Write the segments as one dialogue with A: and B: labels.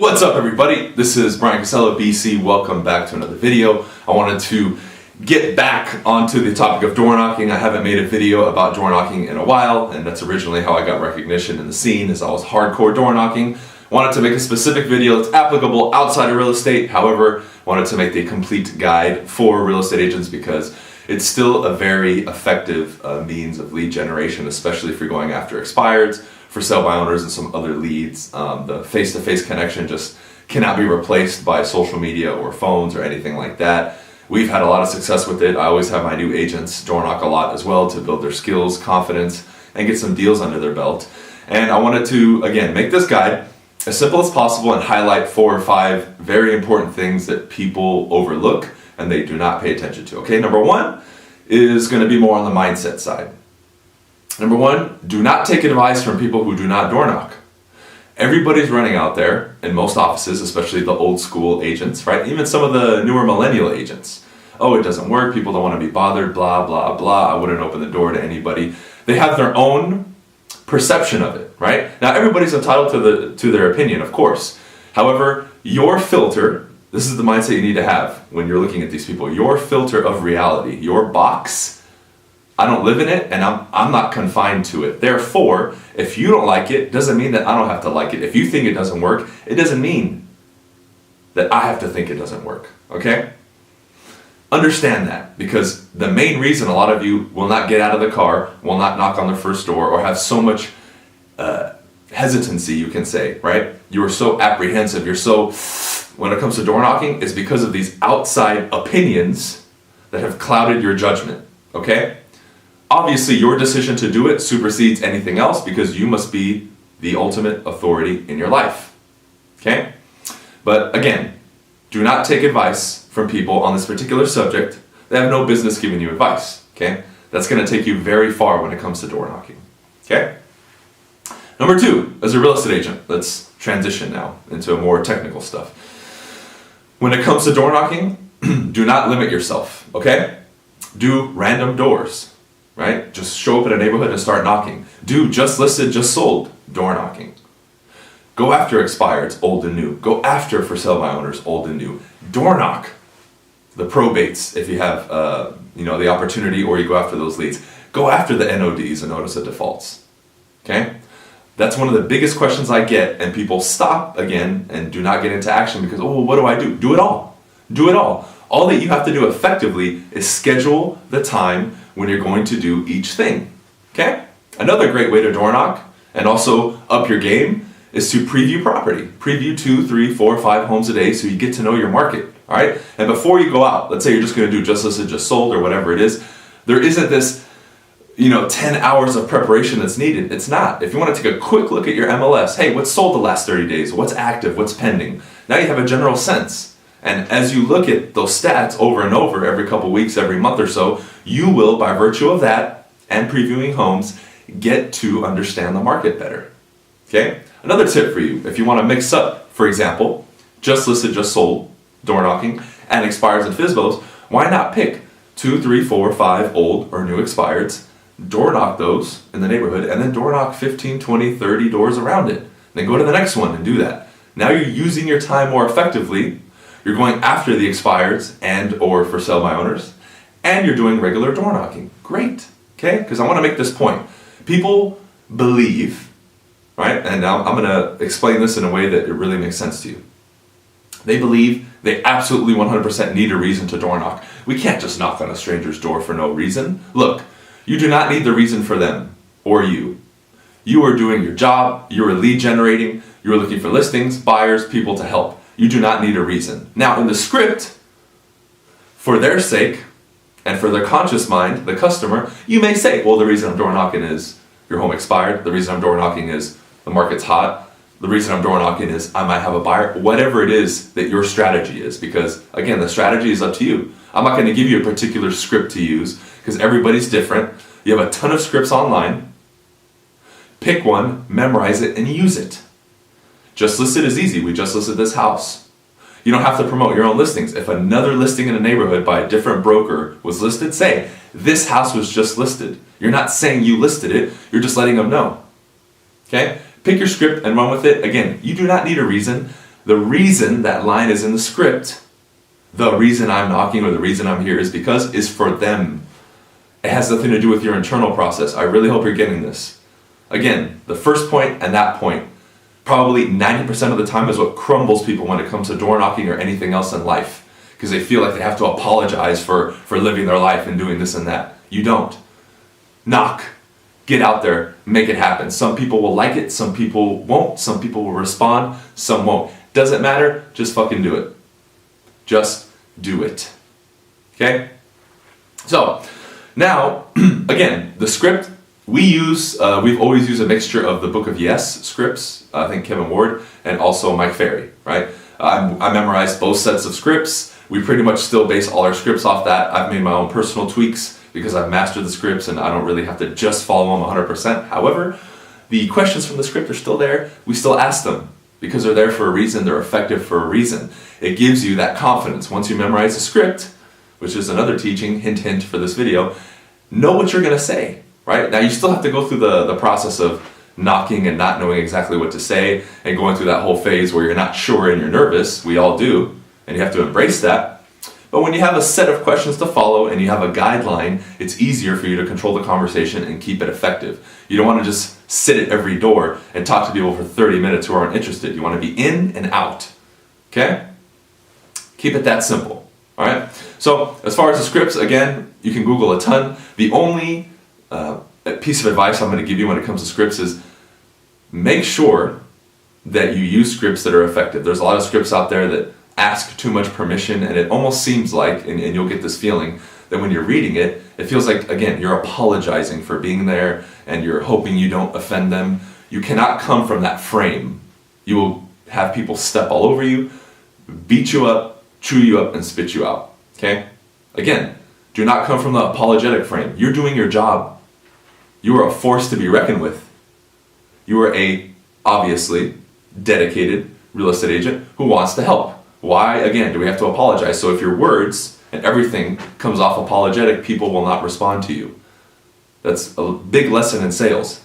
A: What's up, everybody? This is Bryan Casella, BC. Welcome back to another video. I wanted to get back onto the topic of door knocking. I haven't made a video about door knocking in a while, and that's originally how I got recognition in the scene, as I was hardcore door knocking. Wanted to make a specific video that's applicable outside of real estate. However, wanted to make the complete guide for real estate agents because it's still a very effective means of lead generation, especially if you're going after expireds, for sale by owners, and some other leads. The face-to-face connection just cannot be replaced by social media or phones or anything like that. We've had a lot of success with it. I always have my new agents door knock a lot as well to build their skills, confidence, and get some deals under their belt. And I wanted to, again, make this guide as simple as possible and highlight 4 or 5 very important things that people overlook and they do not pay attention to. Okay, number 1 is going to be more on the mindset side. Number 1, do not take advice from people who do not door knock. Everybody's running out there in most offices, especially the old school agents, right? Even some of the newer millennial agents. Oh, it doesn't work. People don't want to be bothered, blah, blah, blah. I wouldn't open the door to anybody. They have their own perception of it, right? Now, everybody's entitled to their opinion, of course. However, your filter, this is the mindset you need to have when you're looking at these people. Your filter of reality, your box, I don't live in it, and I'm not confined to it. Therefore, if you don't like it, doesn't mean that I don't have to like it. If you think it doesn't work, it doesn't mean that I have to think it doesn't work, okay? Understand that, because the main reason a lot of you will not get out of the car, will not knock on the first door, or have so much hesitancy, you can say, right? You are so apprehensive, when it comes to door knocking, is because of these outside opinions that have clouded your judgment, okay? Obviously, your decision to do it supersedes anything else because you must be the ultimate authority in your life, okay? But again, do not take advice from people on this particular subject. They have no business giving you advice, okay? That's going to take you very far when it comes to door knocking, okay? Number 2, as a real estate agent, let's transition now into more technical stuff. When it comes to door knocking, do not limit yourself, okay? Do random doors. Right? Just show up at a neighborhood and start knocking. Do just listed, just sold, door knocking. Go after expireds, old and new. Go after for sale by owners, old and new. Door knock the probates if you have the opportunity, or you go after those leads. Go after the NODs, and notice of defaults. Okay? That's one of the biggest questions I get, and people stop again and do not get into action because, oh, what do I do? Do it all. Do it all. All that you have to do effectively is schedule the time when you're going to do each thing, okay? Another great way to door knock and also up your game is to preview property. Preview 2, 3, 4, 5 homes a day so you get to know your market, all right? And before you go out, let's say you're just gonna do just listed, just sold, or whatever it is, there isn't this 10 hours of preparation that's needed. It's not. If you want to take a quick look at your MLS, hey, what's sold the last 30 days? What's active? What's pending? Now you have a general sense. And as you look at those stats over and over, every couple weeks, every month or so, you will, by virtue of that and previewing homes, get to understand the market better. Okay? Another tip for you, if you want to mix up, for example, just listed, just sold, door knocking, and expireds and FSBOs, why not pick 2, 3, 4, 5 old or new expireds, door knock those in the neighborhood, and then door knock 15, 20, 30 doors around it. Then go to the next one and do that. Now you're using your time more effectively. You're going after the expireds and or for sale by owners, and you're doing regular door knocking. Great, okay? Because I want to make this point. People believe, right? And now I'm going to explain this in a way that it really makes sense to you. They believe they absolutely 100% need a reason to door knock. We can't just knock on a stranger's door for no reason. Look, you do not need the reason for them or you. You are doing your job. You are lead generating. You are looking for listings, buyers, people to help. You do not need a reason. Now, in the script, for their sake and for their conscious mind, the customer, you may say, well, the reason I'm door knocking is your home expired. The reason I'm door knocking is the market's hot. The reason I'm door knocking is I might have a buyer. Whatever it is that your strategy is, because, again, the strategy is up to you. I'm not going to give you a particular script to use because everybody's different. You have a ton of scripts online. Pick one, memorize it, and use it. Just listed is easy. We just listed this house. You don't have to promote your own listings. If another listing in a neighborhood by a different broker was listed, say, this house was just listed. You're not saying you listed it. You're just letting them know. Okay? Pick your script and run with it. Again, you do not need a reason. The reason that line is in the script, the reason I'm knocking or the reason I'm here is for them. It has nothing to do with your internal process. I really hope you're getting this. Again, the first point and that point, probably 90% of the time is what crumbles people when it comes to door knocking or anything else in life. Because they feel like they have to apologize for living their life and doing this and that. You don't. Knock. Get out there. Make it happen. Some people will like it. Some people won't. Some people will respond. Some won't. Doesn't matter. Just fucking do it. Just do it. Okay? So, now, again, the script, we've always used a mixture of the Book of Yes scripts, I think Kevin Ward, and also Mike Ferry, right? I memorized both sets of scripts. We pretty much still base all our scripts off that. I've made my own personal tweaks because I've mastered the scripts and I don't really have to just follow them 100%. However, the questions from the script are still there. We still ask them because they're there for a reason. They're effective for a reason. It gives you that confidence. Once you memorize the script, which is another teaching, hint, hint for this video, know what you're going to say, right? Now, you still have to go through the process of knocking and not knowing exactly what to say and going through that whole phase where you're not sure and you're nervous. We all do, and you have to embrace that. But when you have a set of questions to follow and you have a guideline, it's easier for you to control the conversation and keep it effective. You don't want to just sit at every door and talk to people for 30 minutes who aren't interested. You want to be in and out, okay? Keep it that simple, all right? So as far as the scripts, again, you can Google a ton. The only piece of advice I'm going to give you when it comes to scripts is make sure that you use scripts that are effective. There's a lot of scripts out there that ask too much permission, and it almost seems like, and you'll get this feeling, that when you're reading it, it feels like, again, you're apologizing for being there and you're hoping you don't offend them. You cannot come from that frame. You will have people step all over you, beat you up, chew you up, and spit you out, okay? Again, do not come from the apologetic frame. You're doing your job. You are a force to be reckoned with. You are a, obviously, dedicated real estate agent who wants to help. Why, again, do we have to apologize? So if your words and everything comes off apologetic, people will not respond to you. That's a big lesson in sales.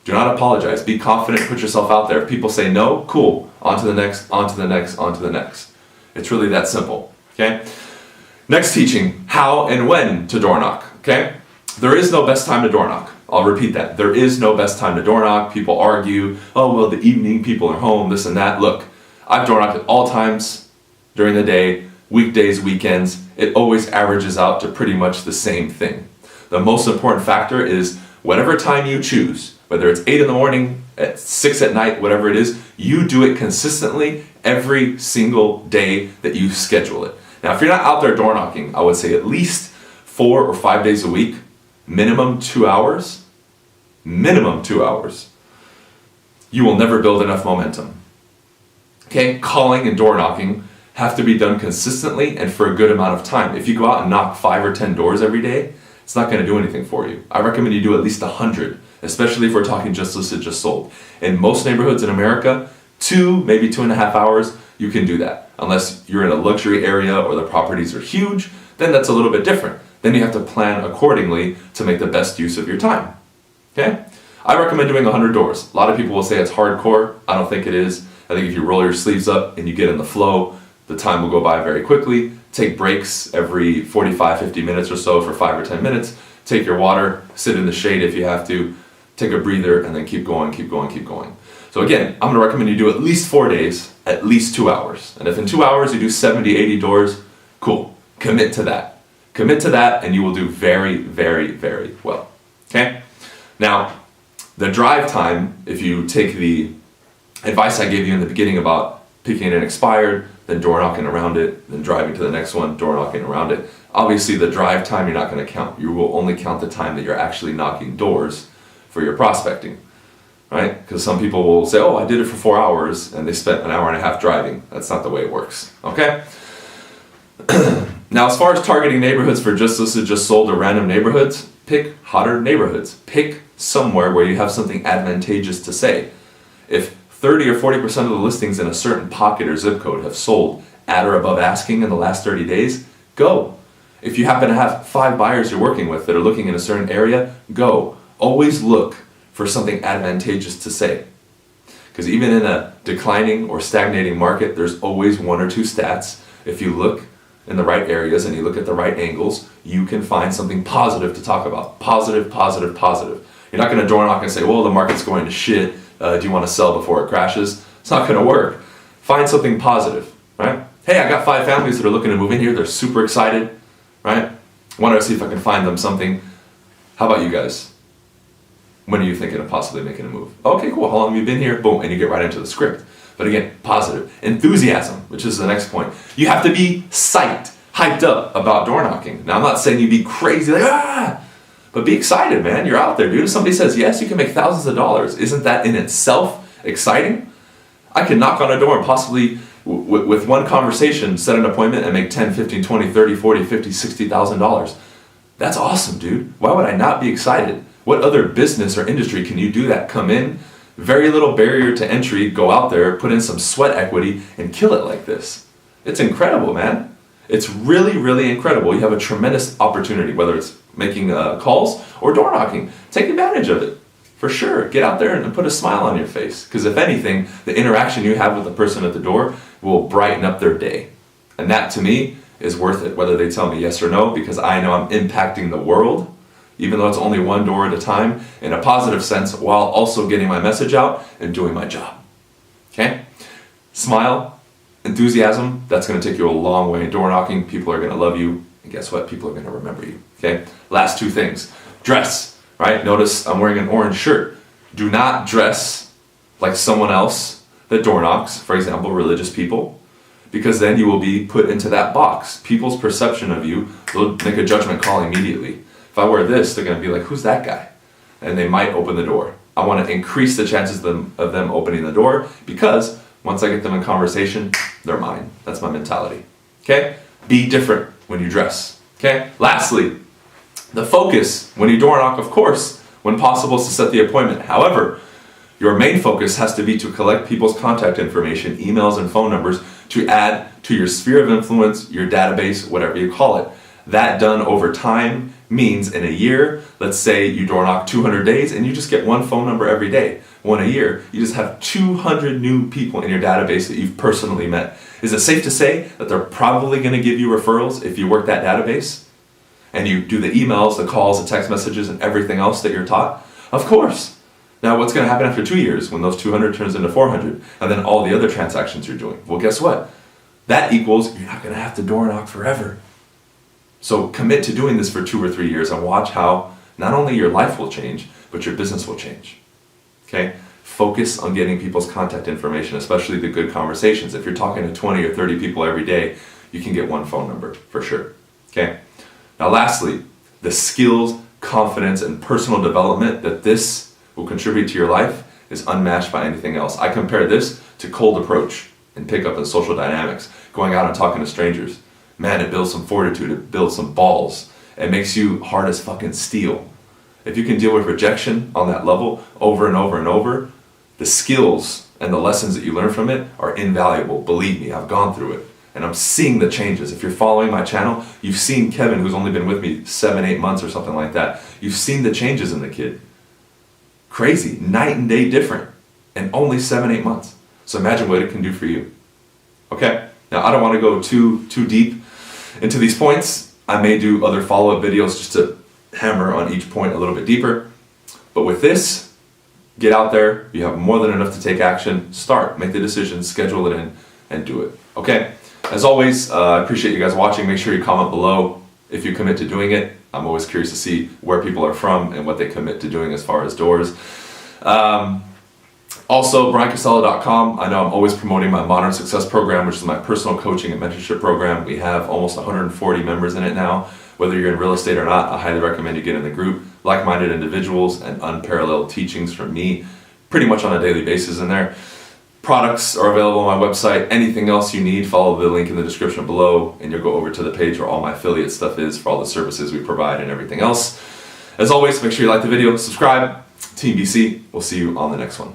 A: Do not apologize. Be confident, put yourself out there. If people say no, cool. On to the next, on to the next, on to the next. It's really that simple, okay? Next teaching, how and when to door knock, okay? There is no best time to door knock. I'll repeat that. There is no best time to door knock. People argue, oh, well, the evening, people are home, this and that. Look, I've door knocked at all times during the day, weekdays, weekends. It always averages out to pretty much the same thing. The most important factor is whatever time you choose, whether it's 8 in the morning, at 6 at night, whatever it is, you do it consistently every single day that you schedule it. Now, if you're not out there door knocking, I would say at least 4 or 5 days a week, minimum 2 hours, you will never build enough momentum. Okay, calling and door knocking have to be done consistently and for a good amount of time. If you go out and knock 5 or 10 doors every day, it's not going to do anything for you. I recommend you do at least 100, especially if we're talking just listed, just sold. In most neighborhoods in America, 2, maybe 2.5 hours, you can do that. Unless you're in a luxury area or the properties are huge, then that's a little bit different. Then you have to plan accordingly to make the best use of your time. Okay? I recommend doing 100 doors. A lot of people will say it's hardcore. I don't think it is. I think if you roll your sleeves up and you get in the flow, the time will go by very quickly. Take breaks every 45, 50 minutes or so for 5 or 10 minutes. Take your water, sit in the shade if you have to, take a breather, and then keep going, keep going, keep going. So again, I'm gonna recommend you do at least 4 days, at least 2 hours. And if in 2 hours you do 70, 80 doors, cool. Commit to that. Commit to that and you will do very, very, very well. Okay? Now, the drive time, if you take the advice I gave you in the beginning about picking an expired, then door knocking around it, then driving to the next one, door knocking around it. Obviously the drive time you're not going to count. You will only count the time that you're actually knocking doors for your prospecting, right? Because some people will say, oh, I did it for 4 hours and they spent an hour and a half driving. That's not the way it works, okay? Now, as far as targeting neighborhoods for just listed, just sold, or random neighborhoods, pick hotter neighborhoods. Pick somewhere where you have something advantageous to say. If 30 or 40% of the listings in a certain pocket or zip code have sold at or above asking in the last 30 days, go. If you happen to have 5 buyers you're working with that are looking in a certain area, go. Always look for something advantageous to say. Because even in a declining or stagnating market, there's always one or two stats. If you look in the right areas and you look at the right angles, you can find something positive to talk about. Positive, positive, positive. You're not going to door knock and say, well, the market's going to shit. Do you want to sell before it crashes? It's not going to work. Find something positive, right? Hey, I got 5 families that are looking to move in here. They're super excited, right? I want to see if I can find them something. How about you guys? When are you thinking of possibly making a move? Okay, cool. How long have you been here? Boom, and you get right into the script. But again, positive. Enthusiasm, which is the next point. You have to be psyched, hyped up about door knocking. Now, I'm not saying you be crazy, like, but be excited, man. You're out there, dude. If somebody says, yes, you can make thousands of dollars, isn't that in itself exciting? I can knock on a door and possibly, with one conversation, set an appointment and make 10, 15, 20, 30, 40, 50, $60,000. That's awesome, dude. Why would I not be excited? What other business or industry can you do that? Come in, very little barrier to entry, go out there, put in some sweat equity, and kill it like this. It's incredible, man. It's really, really incredible. You have a tremendous opportunity, whether it's making calls or door knocking. Take advantage of it, for sure. Get out there and put a smile on your face. Because if anything, the interaction you have with the person at the door will brighten up their day. And that, to me, is worth it, whether they tell me yes or no, because I know I'm impacting the world, even though it's only one door at a time, in a positive sense, while also getting my message out and doing my job. Okay? Smile, enthusiasm, that's going to take you a long way. Door knocking, people are going to love you, and guess what? People are going to remember you. Okay? Last 2 things. Dress, right? Notice I'm wearing an orange shirt. Do not dress like someone else that door knocks, for example, religious people, because then you will be put into that box. People's perception of you, they'll make a judgment call immediately. If I wear this, they're going to be like, who's that guy? And they might open the door. I want to increase the chances of them opening the door, because once I get them in conversation, they're mine. That's my mentality. Okay? Be different when you dress. Okay? Lastly, the focus when you door knock, of course, when possible, is to set the appointment. However, your main focus has to be to collect people's contact information, emails and phone numbers, to add to your sphere of influence, your database, whatever you call it. That done over time means in a year, let's say you door knock 200 days and you just get 1 phone number every day. 1 a year, you just have 200 new people in your database that you've personally met. Is it safe to say that they're probably going to give you referrals if you work that database? And you do the emails, the calls, the text messages, and everything else that you're taught? Of course. Now, what's going to happen after 2 years when those 200 turns into 400, and then all the other transactions you're doing? Well, guess what? That equals you're not going to have to door knock forever. So commit to doing this for 2 or 3 years and watch how not only your life will change, but your business will change. Okay? Focus on getting people's contact information, especially the good conversations. If you're talking to 20 or 30 people every day, you can get 1 phone number for sure. Okay? Now lastly, the skills, confidence, and personal development that this will contribute to your life is unmatched by anything else. I compare this to cold approach and pickup and social dynamics, going out and talking to strangers. Man, it builds some fortitude, it builds some balls. It makes you hard as fucking steel. If you can deal with rejection on that level over and over and over, the skills and the lessons that you learn from it are invaluable. Believe me, I've gone through it. And I'm seeing the changes. If you're following my channel, you've seen Kevin, who's only been with me 7, 8 months or something like that. You've seen the changes in the kid. Crazy, night and day different, in only 7, 8 months. So imagine what it can do for you. Okay? Now, I don't want to go too deep into these points. I may do other follow-up videos just to hammer on each point a little bit deeper. But with this, get out there. You have more than enough to take action. Start, make the decision, schedule it in, and do it. Okay? As always, I appreciate you guys watching. Make sure you comment below if you commit to doing it. I'm always curious to see where people are from and what they commit to doing as far as doors. Also, BryanCasella.com. I know I'm always promoting my Modern Success Program, which is my personal coaching and mentorship program. We have almost 140 members in it now. Whether you're in real estate or not, I highly recommend you get in the group. Like-minded individuals and unparalleled teachings from me pretty much on a daily basis in there. Products are available on my website. Anything else you need, follow the link in the description below, and you'll go over to the page where all my affiliate stuff is for all the services we provide and everything else. As always, make sure you like the video, subscribe. Team BC, we'll see you on the next one.